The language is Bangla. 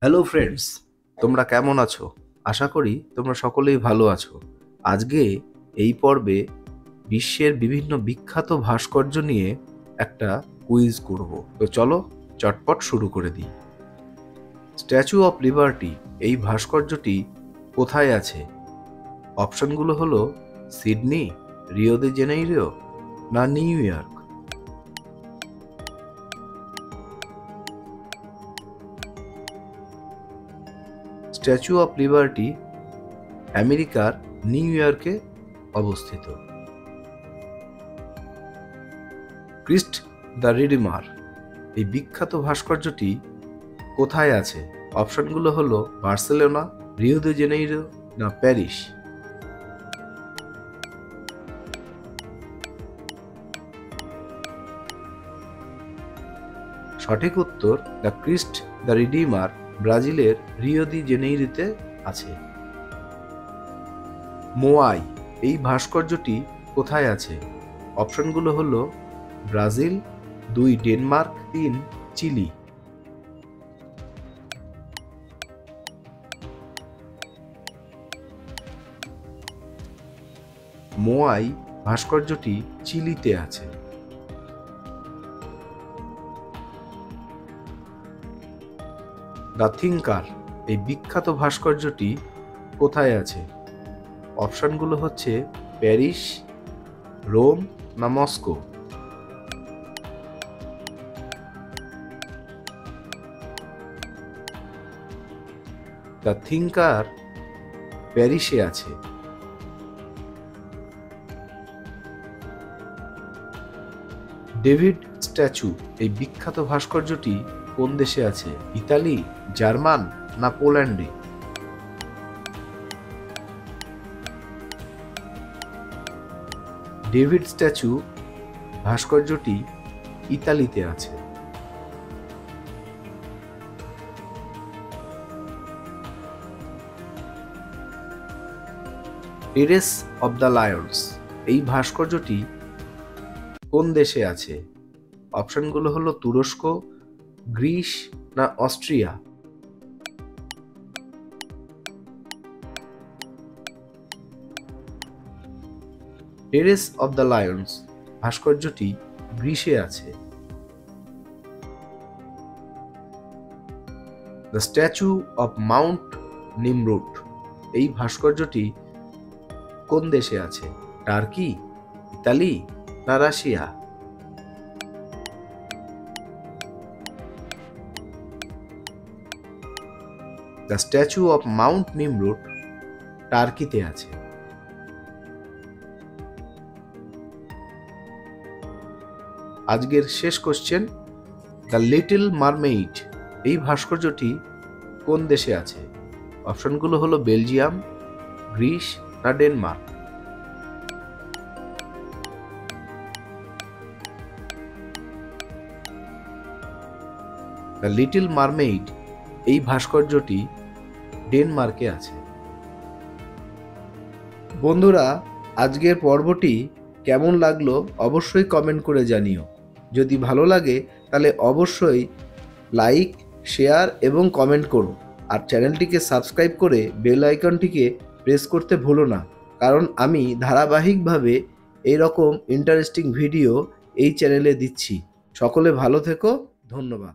হ্যালো ফ্রেন্ডস, তোমরা কেমন আছো? আশা করি তোমরা সকলেই ভালো আছো। আজকে এই পর্বে বিশ্বের বিভিন্ন বিখ্যাত ভাস্কর্য নিয়ে একটা কুইজ করব। তো চলো চটপট শুরু করে দিই। স্ট্যাচু অফ লিবার্টি এই ভাস্কর্যটি কোথায় আছে? অপশনগুলো হলো সিডনি, রিও দে জেনেইরো না new York. Statue of liberty আমেরিকার নিউ ইয়র্কে অবস্থিত। ক্রিস্ট দ্য রিডিমার এই বিখ্যাত ভাস্কর্যটি কোথায় আছে? অপশনগুলো হলো বার্সেলোনা, রিও দে জেনেইরো না প্যারিস। সঠিক উত্তর দ্য ক্রিস্ট দ্য রিডিমার ব্রাজিলের রিও দি জেনেইরোতে আছে। মোয়াই এই ভাস্কর্যটি কোথায় আছে? অপশনগুলো হলো ব্রাজিল, 2 ডেনমার্ক, 3 চিলি। মোয়াই ভাস্কর্যটি চিলিতে আছে। দ্য থিঙ্কার এই বিখ্যাত ভাস্কর্যটি কোথায় আছে? অপশনগুলো হচ্ছে প্যারিস, রোম না মস্কো। দ্য থিঙ্কার প্যারিসে আছে। ডেভিড স্ট্যাচু এই বিখ্যাত ভাস্কর্যটি কোন দেশে আছে? ইতালি, জার্মান না পোল্যান্ডে? ডেভিড স্ট্যাচু ভাস্কর্যটি ইতালিতে আছে। টেরেস অব দ্য লায়ন্স এই ভাস্কর্যটি কোন দেশে আছে? অপশনগুলো হলো তুরস্ক, গ্রিস না Austria. Terrace of the lions ভাস্কর্যটি গ্রিসে আছে। The statue of mount Nemrut এই ভাস্কর্যটি কোন দেশে আছে? টার্কি, ইতালি না Russia? The statue of mount Nemrut টার্কিতে আছে। আজকের শেষ কোশ্চেন, দ্য লিটল মারমেইড এই ভাস্কর্যটি কোন দেশে আছে? অপশনগুলো হলো বেলজিয়াম, গ্রিস না ডেনমার্ক। দ্য লিটল মারমেইড এই ভাস্কর্যটি ডেনমার্কে আছে। বন্ধুরা, আজকের পর্বটি কেমন লাগলো অবশ্যই কমেন্ট করে জানিও। যদি ভালো লাগে তাহলে অবশ্যই লাইক, শেয়ার এবং কমেন্ট করো। আর চ্যানেলটিকে সাবস্ক্রাইব করে বেল আইকনটিকে প্রেস করতে ভুলো না, কারণ আমি ধারাবাহিকভাবে এইরকম ইন্টারেস্টিং ভিডিও এই চ্যানেলে দিচ্ছি। সকলে ভালো থেকো, ধন্যবাদ।